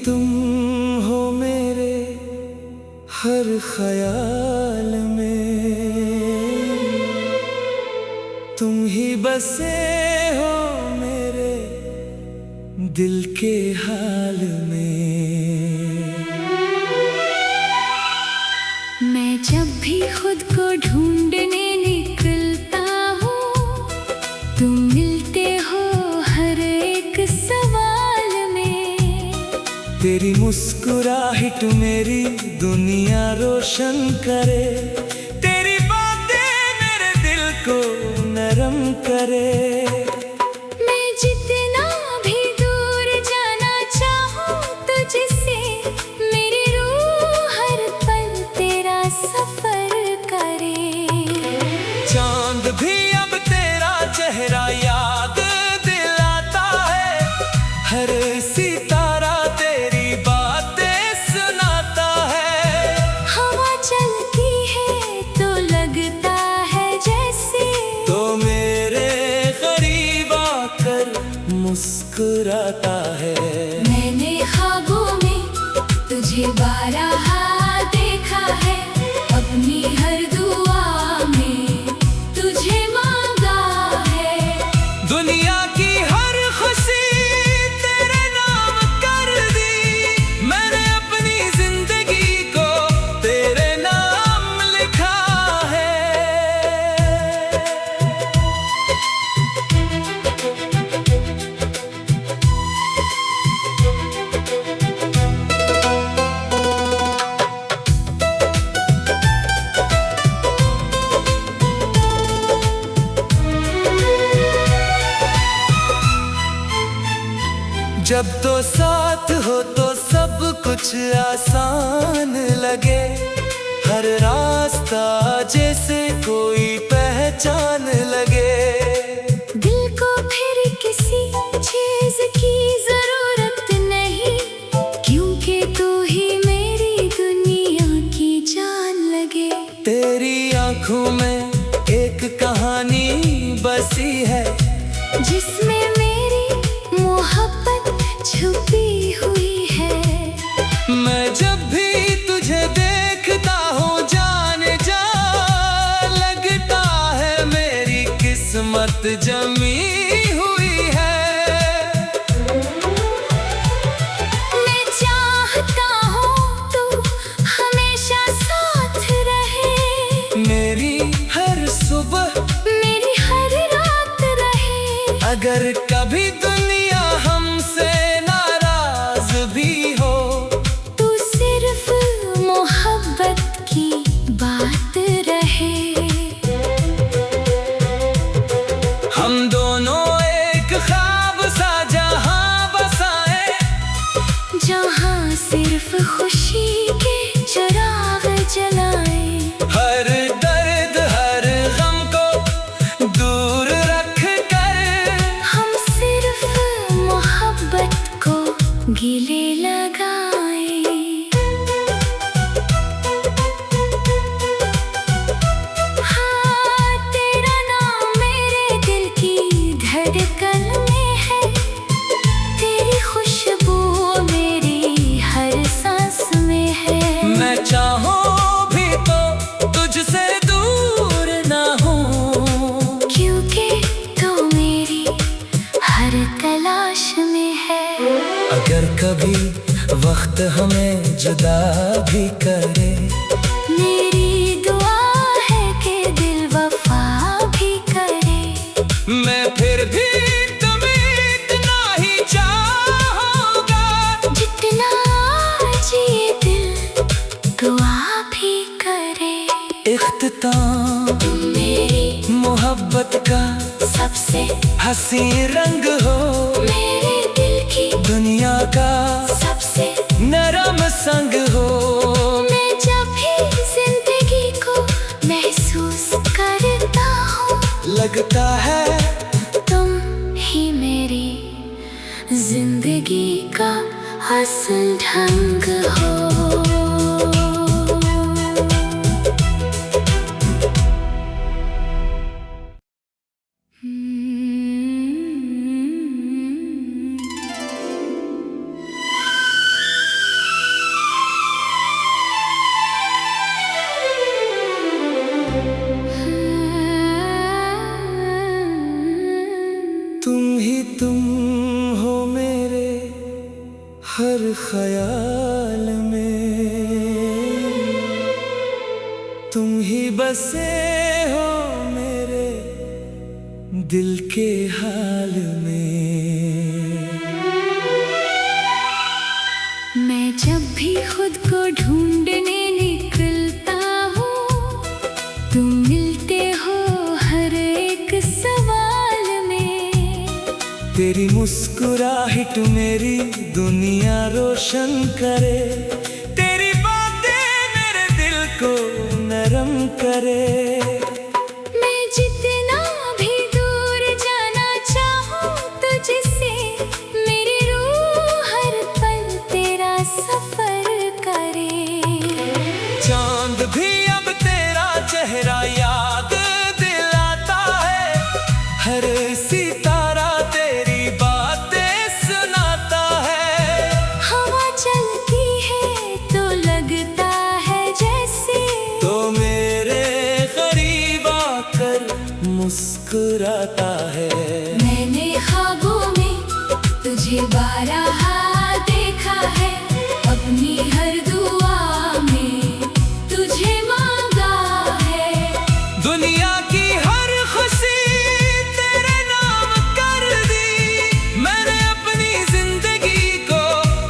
तुम हो मेरे हर ख्याल में, तुम ही बसे हो मेरे दिल के हाल में। मैं जब भी खुद को ढूंढने निकलता हूँ, तुम मिलते हो हर एक सवाल में। तेरी मुस्कुराहट मेरी दुनिया रोशन करे, तेरी बातें मेरे दिल को नरम करे। मैं जितना भी दूर जाना चाहूँ तुझसे, मेरी रूह हर पल तेरा सफर करे। चांद भी अब तेरा चेहरा याद दिलाता है, हर सितारा तेरी बातें सुनाता है। हवा चलती है तो लगता है जैसे, तो मेरे करीब आकर मुस्कुराता है। मैंने ख्वाबों में तुझे बारहा देखा है, अपनी हर दुआ में तुझे मांगा है। दुनिया की हर खुशी तेरे नाम कर दी, मैंने अपनी जिंदगी को तेरे नाम लिखा है। जब तो साथ हो तो सब कुछ आसान लगे, हर रास्ता जैसे कोई पहचान लगे। दिल को फिर किसी चीज की जरूरत नहीं, क्योंकि तू ही मेरी दुनिया की जान लगे। तेरी आंखों में एक कहानी बसी है, जिसमें मेरी मोहब्बत छुपी हुई है। मैं जब भी तुझे देखता हूँ जान जा, लगता है मेरी किस्मत जमी हुई है। मैं चाहता हूँ तू हमेशा साथ रहे, मेरी हर सुबह मेरी हर रात रहे। अगर कभी दुनिया हमसे नाराज भी हो, तू सिर्फ मोहब्बत की बात रहे। हम दोनों एक ख्वाब सा जहां बसाए, जहाँ सिर्फ खुशी के चिराग जलाए। हर दर्द हर गम को दूर रख कर, हम सिर्फ मोहब्बत को गले लगाए। हाँ, तेरा नाम मेरे दिल की धड़कन में है, तेरी खुशबू मेरी हर सांस में है। मैं चाहूं भी तो तुझसे दूर ना हूँ, क्योंकि तू मेरी हर तलाश में है। अगर कभी वक्त हमें जुदा भी करे, मेरी दुआ है कि दिल वफा भी करे। मैं फिर भी तुम्हें इतना ही चाहूंगा, जितना आज ये दिल दुआ भी करे। इख्तिताम तुम मेरी मोहब्बत का सबसे हंसी रंग हो, मेरे दिल की दुनिया का सबसे नरम संग हो। मैं जब भी जिंदगी को महसूस करता हूँ, लगता है तुम ही मेरी जिंदगी का असल ढंग हो। Hmm. 「हर ख्याल में तुम ही बसे हो मेरे दिल के हाल में। मैं जब भी खुद को ढूंढने निकलता हूँ, तुम मिलते हो हर एक सवाल में। तेरी मुस्कुराहट मेरी दुनिया रोशन करे, तेरी बातें मेरे दिल को नरम करे। मैं जितना भी दूर जाना चाहूँ तुझसे, मेरी रूह हर पल तेरा सफर करे। चांद भी अब तेरा चेहरा याद दिलाता है, हर सितारा तेरी बातें सुनाता है। हवा चलती है तो लगता है जैसे तो मेरे करीब आकर मुस्कुराता है। मैंने ख्वाबों में तुझे बारहा देखा है, अपनी हर दुआ में तुझे मांगा है। दुनिया की हर खुशी तेरे नाम कर दी, मैंने अपनी जिंदगी को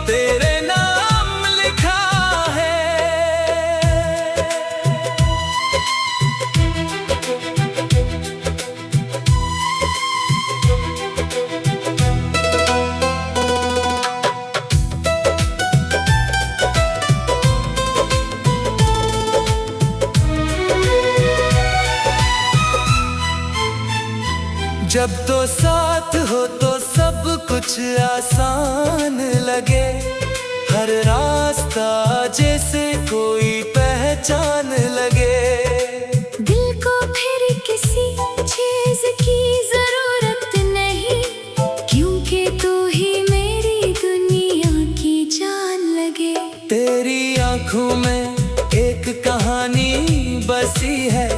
तेरे नाम लिखा है। जब तो साथ हो तो सब कुछ आसान लगे, हर रास्ता जैसे कोई पहचान लगे। दिल को फिर किसी चीज की जरूरत नहीं, क्योंकि तू ही मेरी दुनिया की जान लगे। तेरी आंखों में एक कहानी बसी है,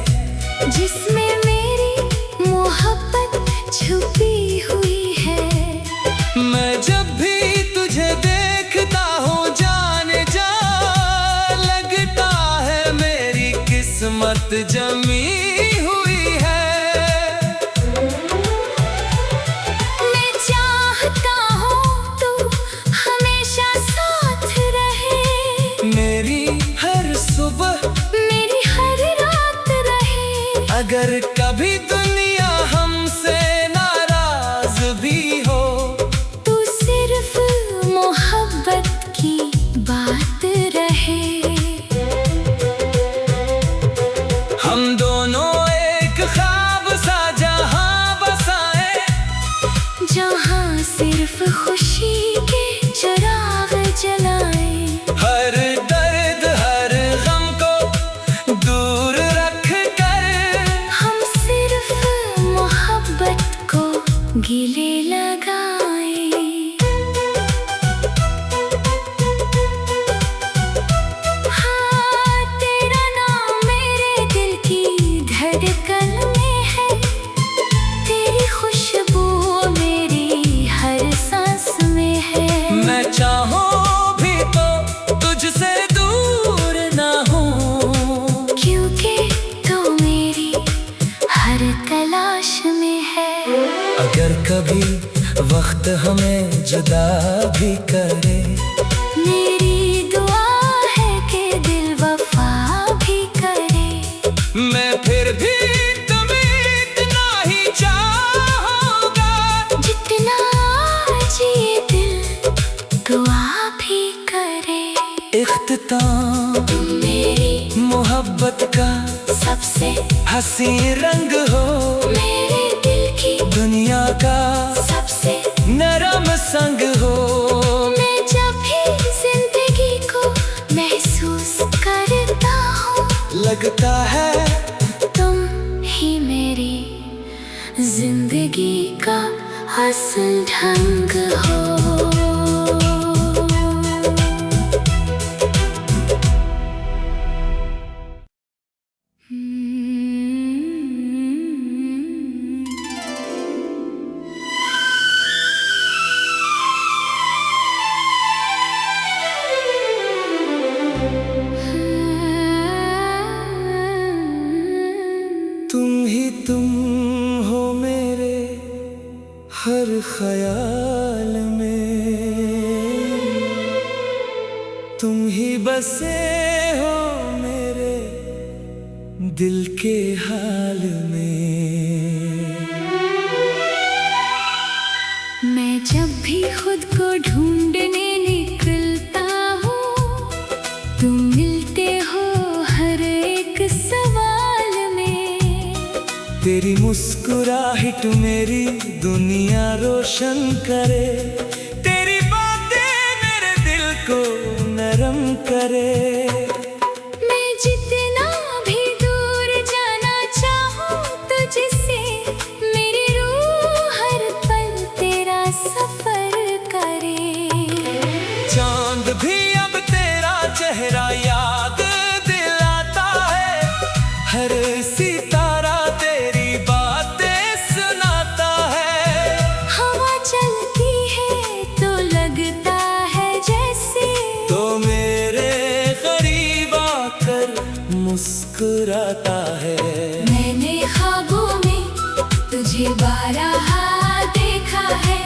जिसमें मेरी मोहब्बत छुपी हुई है। मैं जब भी तुझे देखता हूँ जान जा लगता है मेरी किस्मत जमी हुई है। मैं चाहता हूँ तू हमेशा साथ रहे, मेरी हर सुबह मेरी हर रात रहे। अगर कभी दुनिया हमसे नाराज भी हो, तू सिर्फ मोहब्बत की बात रहे। हम दोनों एक ख्वाब सा जहां बसाए, जहाँ सिर्फ खुशी के चिराग जलाए। हर दर्द हर गम को दूर रख कर हम सिर्फ मोहब्बत को गले लगाए। हाँ, तेरा नाम मेरे दिल की धड़कन में है, तेरी खुशबू मेरी हर सांस में है। मैं चाहूं भी तो तुझसे दूर ना हूँ, क्योंकि तू मेरी हर तलाश में है। अगर कभी वक्त हमें जुदा भी करे, मेरी दुआ है कि दिल वफा भी करे। मैं फिर भी तुम्हें इतना ही चाहूंगा, जितना आज ये दिल दुआ भी करे। इख्तिताम तुम मेरी मोहब्बत का सबसे हंसी रंग हो, मेरे दिल की दुनिया का सबसे नरम संग हो। मैं जब भी जिंदगी को महसूस करता हूँ, लगता है तुम ही मेरी जिंदगी का असल ढंग हो। बसे हो मेरे दिल के हाल में। मैं जब भी खुद को ढूंढने निकलता हूँ, तुम मिलते हो हर एक सवाल में। तेरी मुस्कुराहट मेरी दुनिया रोशन करे, तेरी बातें मेरे दिल को नरम करे। मैं जितना भी दूर जाना चाहूँ तुझसे, मेरी रूह हर पल तेरा सफर करे। चांद भी अब तेरा चेहरा याद दिलाता है, हर सितारा तेरी बातें सुनाता है। हवा चलती है तो लगता है जैसे तो मेरे करीब आकर मुस्कुराता है। मैंने ख्वाबों में तुझे बारहा देखा है,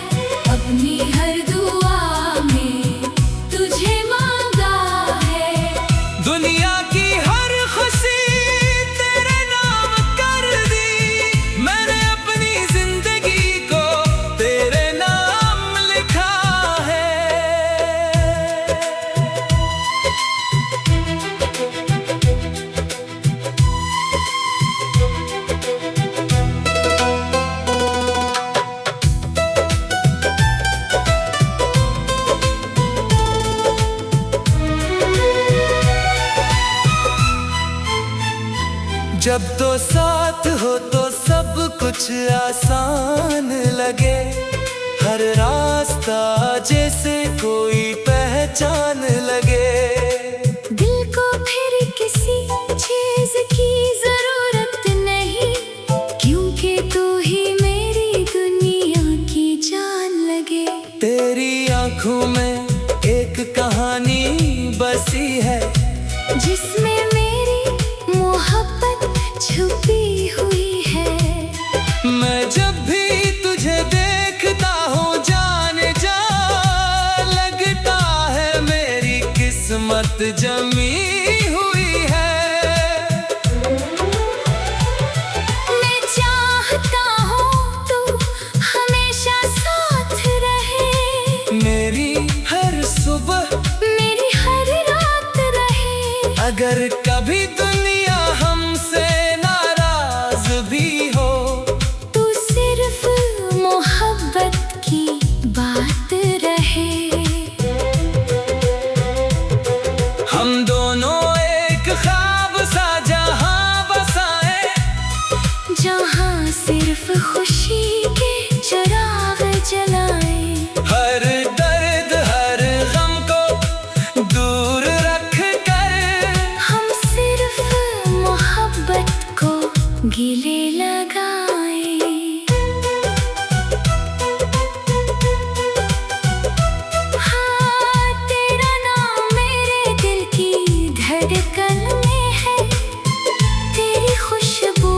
अपनी हर दुआ में तुझे मांगा है। दुनिया की हर खुशी तेरे नाम कर दी, मैंने अपनी जिंदगी को तेरे नाम लिखा है। जब तो साथ हो तो सब कुछ आसान लगे, हर रास्ता जैसे कोई पहचान लगे। दिल को फिर किसी चीज की जरूरत नहीं, क्योंकि तू ही मेरी दुनिया की जान लगे। तेरी आंखों में एक कहानी बसी है, जिसमें मेरी मोहब्बत छुपी हुई है। मैं जब भी तुझे देखता हूँ जान जा लगता है मेरी किस्मत जमी हुई है। मैं चाहता हूँ तू हमेशा साथ रहे, मेरी हर सुबह मेरी हर रात रहे। अगर कभी दुनिया हमसे नाराज भी हो, तू सिर्फ मोहब्बत की बात रहे। हम दोनों एक ख्वाब सा जहां बसाए, जहाँ सिर्फ खुशी के चिराग जलाए। हर दर्द हर गम को दूर रख कर हम सिर्फ मोहब्बत को गले लगाए। हाँ, तेरा नाम मेरे दिल की धड़कन में है, तेरी खुशबू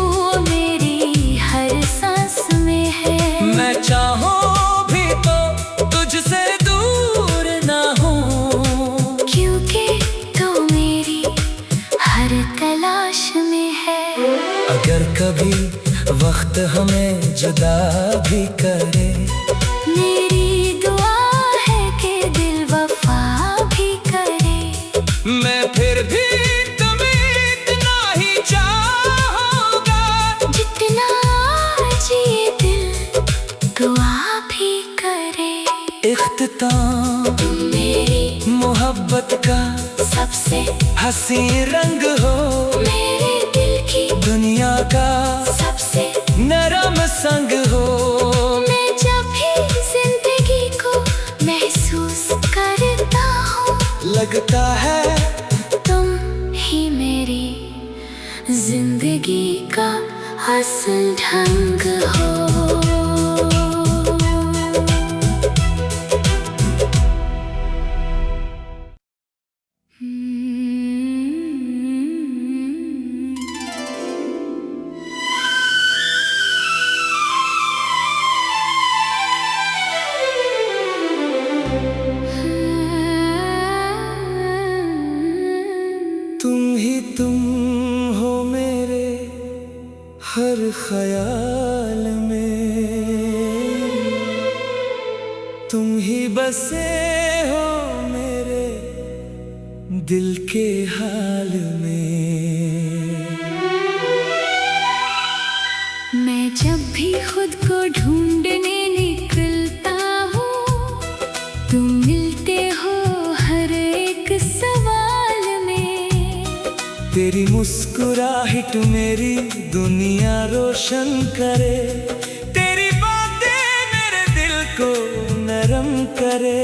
मेरी हर सांस में है। मैं चाहूं भी तो तुझसे दूर ना हूँ, क्योंकि तू मेरी हर तलाश में है। अगर कभी वक्त हमें जुदा भी करे, मेरी दुआ है कि दिल वफा भी करे। मैं फिर भी तुम्हें इतना ही चाहूंगा, जितना आज ये दिल दुआ भी करे। इख्तिताम तुम मेरी मोहब्बत का सबसे हंसी रंग हो, मेरे दिल की दुनिया का सबसे नरम संग हो। मैं जब भी जिंदगी को महसूस करता हूँ, लगता है तुम ही मेरी जिंदगी का असल ढंग हो। ख्याल में तुम ही बसे हो मेरे दिल के हाल में। मैं जब भी खुद को ढूंढने निकलता हूँ, तुम मिलते हो हर एक सवाल में। तेरी मुस्कुराहट मेरी दुनिया रोशन करे, तेरी बातें मेरे दिल को नरम करे।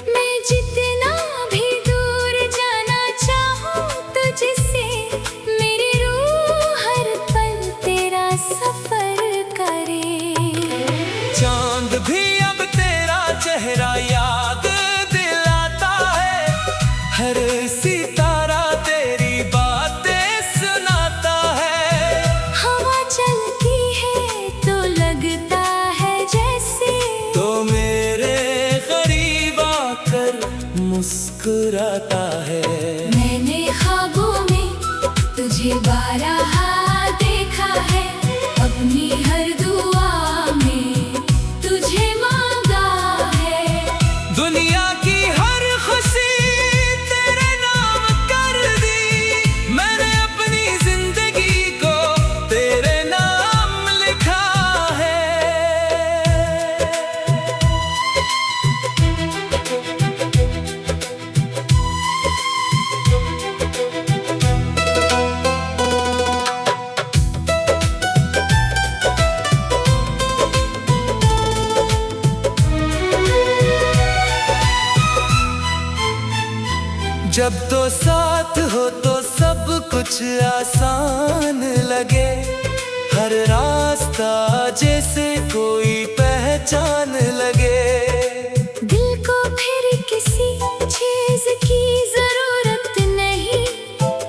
मैं जितना भी दूर जाना चाहूँ तुझसे, मेरी रूह हर पल तेरा सफर करे। चांद भी अब तेरा चेहरा याद दिलाता है, हर सितारा तेरी बातें सुनाता है। हवा चलती है तो लगता है जैसे तो मेरे करीब आकर मुस्कुराता है। मैंने ख्वाबों में तुझे बारहा देखा है, अपनी हर दुआ में तुझे मांगा है। दुनिया की हर खुशी तेरे नाम कर दी, मैंने अपनी जिंदगी को तेरे नाम लिखा है। जब तो साथ हो तो सब कुछ आसान लगे, हर रास्ता जैसे कोई पहचान लगे। दिल को फिर किसी चीज की जरूरत नहीं,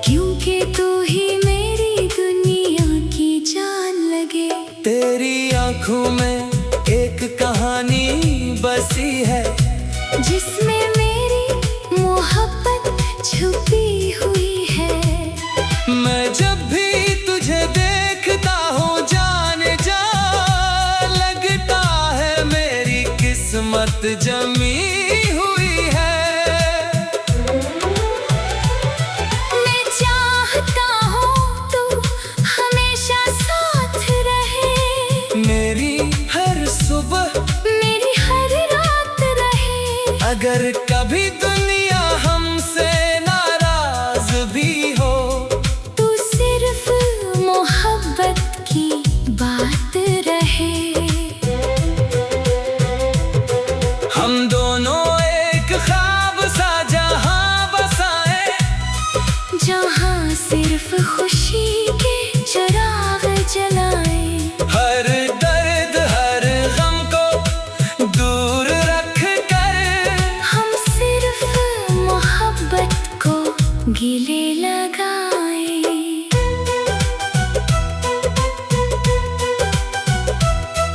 क्योंकि तू ही मेरी दुनिया की जान लगे। तेरी आंखों में एक कहानी बसी है, जिसमें मेरी मोहब्बत छुपी हुई है। मैं जब भी तुझे देखता हूँ जाने जा लगता है मेरी किस्मत जमी हुई है। मैं चाहता हूँ तू हमेशा साथ रहे, मेरी हर सुबह मेरी हर रात रहे। अगर कभी दुनिया हमसे नाराज भी हो, तू सिर्फ मोहब्बत की बात रहे। हम दोनों एक ख्वाब सा जहां बसाए, जहाँ सिर्फ खुशी के चिराग जलाए। हर दर्द हर गम को दूर रख कर हम सिर्फ मोहब्बत को गले लगाए।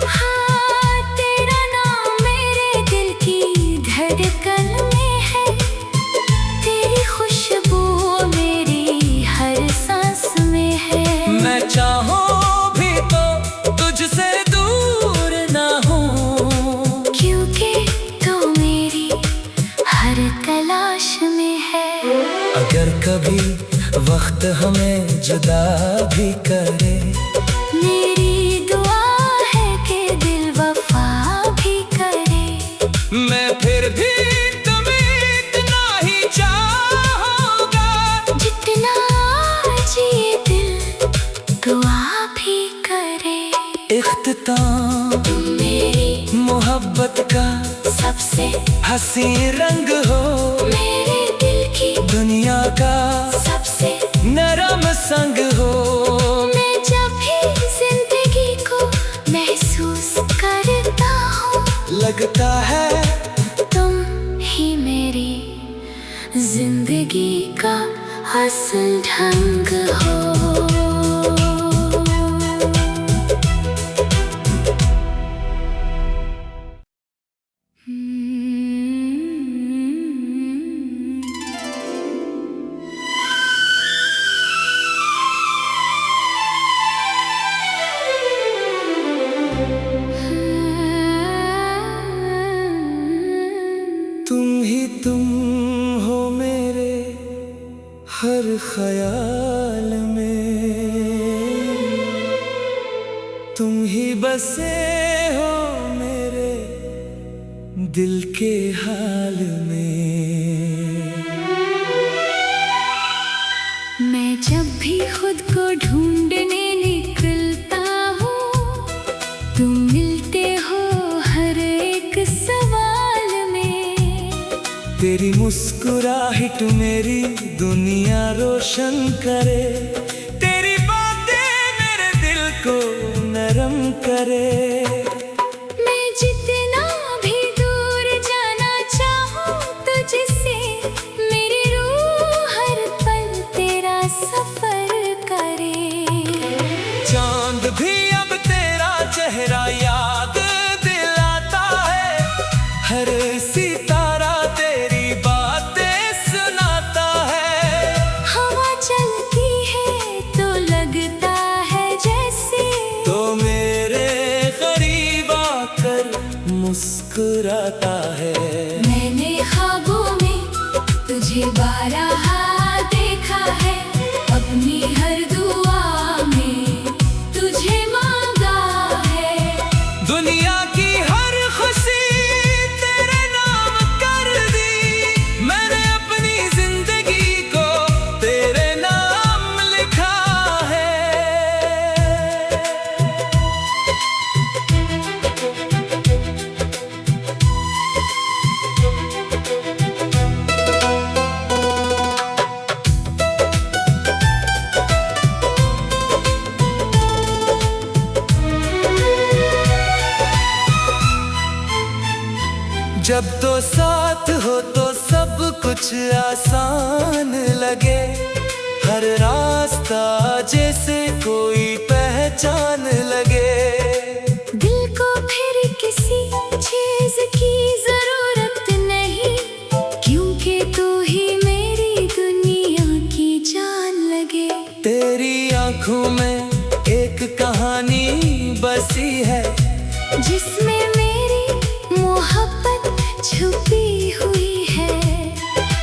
हाँ, तेरा नाम मेरे दिल की धड़कन में है, तेरी खुशबू मेरी हर सांस में है। मैं चाहूं भी तो तुझसे दूर ना हूँ, क्योंकि तू मेरी हर तलाश में है। अगर कभी वक्त हमें जुदा भी करे, मेरी दुआ है कि दिल वफा भी करे। मैं फिर भी तुम्हें इतना ही चाहूंगा, जितना आज ये दिल दुआ भी करे। इख्तिताम तुम मेरी मोहब्बत का सबसे हंसी रंग हो, मेरे दिल की दुनिया का सबसे नरम संग हो। मैं जब भी जिंदगी को महसूस करता हूँ, लगता है तुम ही मेरी जिंदगी का असल ढंग हो। तुम हो मेरे हर ख्याल में, तुम ही बसे हो मेरे दिल के हाल में। मैं जब भी खुद को ढूंढने निकलता हूँ, तुम मिलते हो हर एक सवाल में। तेरी मुस्कुराहट मेरी दुनिया रोशन करे, तेरी बातें मेरे दिल को नरम करे। मैं जितना भी दूर जाना चाहूँ तुझसे, मेरी रूह हर पल तेरा सफर करे। चांद भी अब तेरा चेहरा याद दिलाता है, हर सितारा तेरी बातें सुनाता है। हवा चलती है तो लगता है जैसे, तो मेरे करीब आकर मुस्कुराता है। मैंने ख्वाबों में तुझे बारहा देखा है, अपनी हर दुआ में तुझे मांगा है। दुनिया की हर खुशी तेरे नाम कर दी, मैंने अपनी जिंदगी को तेरे नाम लिखा है। जब तो साथ हो तो सब कुछ आसान लगे, हर रास्ता जैसे कोई पहचान लगे। दिल को फिर किसी चीज की जरूरत नहीं, क्योंकि तू ही मेरी दुनिया की जान लगे। तेरी आंखों में एक कहानी बसी है, जिसमें मेरी मोहब्बत छुपी हुई है।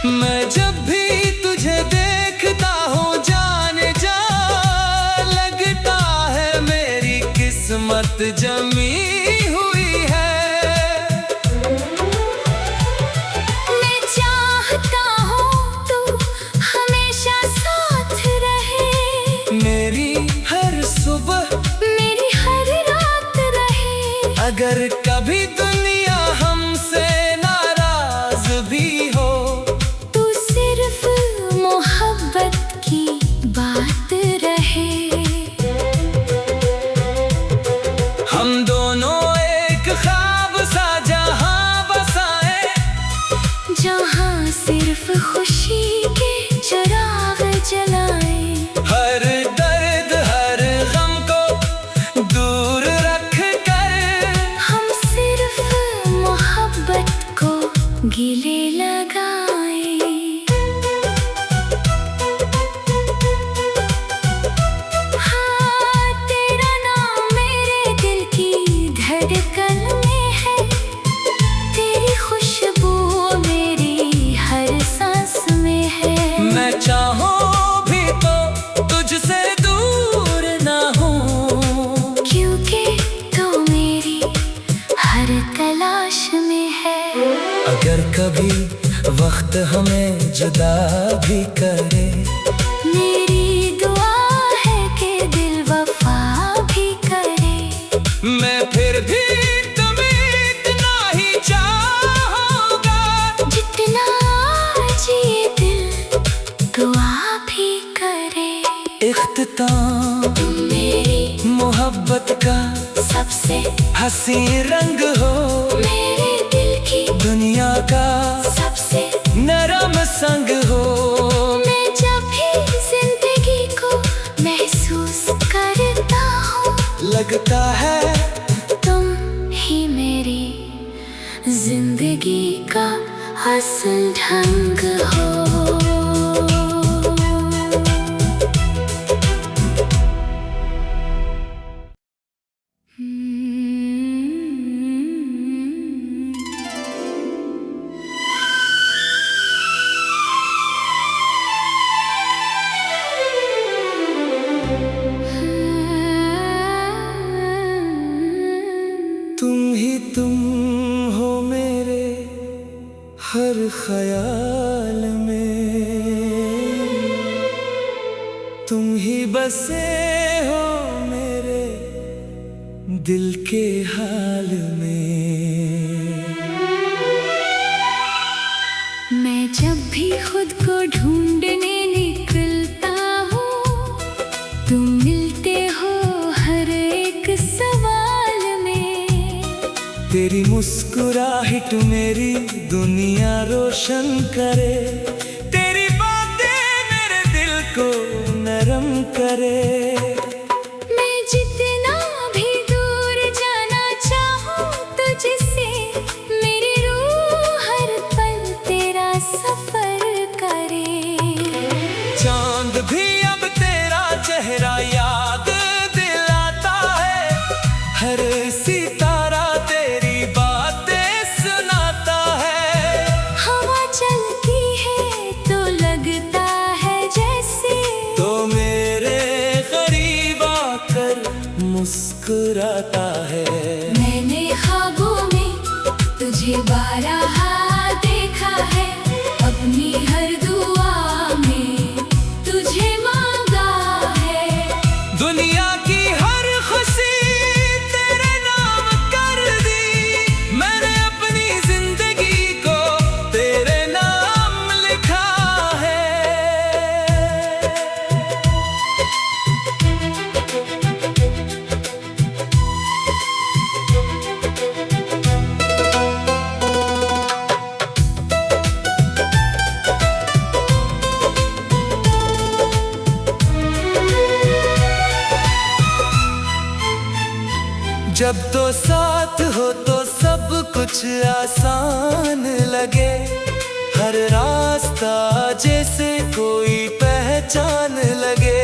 मैं जब भी तुझे देखता हूँ जान जा लगता है मेरी किस्मत जमी हुई है। मैं चाहता हूँ तू हमेशा साथ रहे, मेरी हर सुबह मेरी हर रात रहे। अगर कभी दुनिया हमसे नाराज भी हो, तू सिर्फ मोहब्बत की बात रहे। हम दोनों एक ख्वाब सा जहां बसाए, जहाँ सिर्फ खुशी के चिराग जलाए। हर दर्द हर गम को दूर रख कर, हम सिर्फ मोहब्बत को गले लगाए। हाँ, तेरा नाम मेरे दिल की धड़कन में है, तेरी खुशबू मेरी हर सांस में है। मैं चाहूं भी तो तुझसे दूर ना हूँ, क्योंकि तू मेरी हर तलाश में है। अगर कभी वक्त हमें जुदा भी करे, मेरी दुआ है कि दिल वफा भी करे। मैं फिर भी तुम्हें इतना ही चाहूंगा, जितना आज ये दिल दुआ भी करे। इख्तिताम तुम मेरी मोहब्बत का सबसे हंसी रंग हो, मेरे दिल की दुनिया का सबसे नरम संग हो। मैं जब भी जिंदगी को महसूस करता हूँ, लगता है तुम ही मेरी जिंदगी का असल ढंग हो। हर ख्याल में तुम ही बसे हो मेरे दिल के हाल में। मैं जब भी खुद को ढूंढने निकलता हूँ, तुम मिलते हो हर एक सवाल में। तेरी मुस्कुराहट मेरी दुनिया रोशन करे, तेरी बातें मेरे दिल को नरम करे। मैं जितना भी दूर जाना चाहूँ तुझसे, मेरी रूह हर पल तेरा सफर करे। चांद भी अब तेरा चेहरा याद दिलाता है, हर सितारा तेरी बातें सुनाता है। हवा चलती है तो लगता है जैसे, तो मेरे करीब आकर मुस्कुराता है। मैंने ख्वाबों में तुझे बारहा देखा है, अपनी हर दुआ में तुझे मांगा है। दुनिया की हर खुशी तेरे नाम कर दी, मैंने अपनी जिंदगी को तेरे नाम लिखा है। जब तो साथ हो तो सब कुछ आसान लगे, हर रास्ता जैसे कोई पहचान लगे।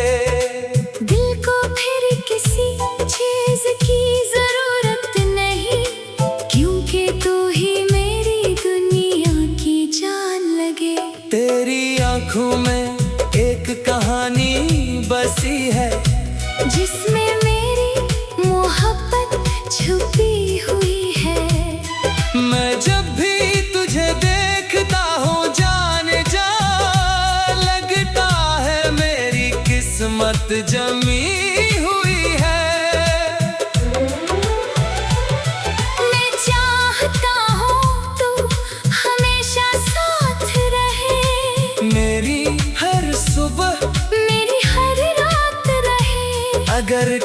दिल को फिर किसी चीज की जरूरत नहीं, क्योंकि तू ही मेरी दुनिया की जान लगे। तेरी आंखों में एक कहानी बसी है, जिसमें मेरी मोहब्बत छुपी हुई है। मैं जब भी तुझे देखता हूँ जान जा लगता है मेरी किस्मत जमी हुई है। मैं चाहता हूँ तू हमेशा साथ रहे, मेरी हर सुबह मेरी हर रात रहे। अगर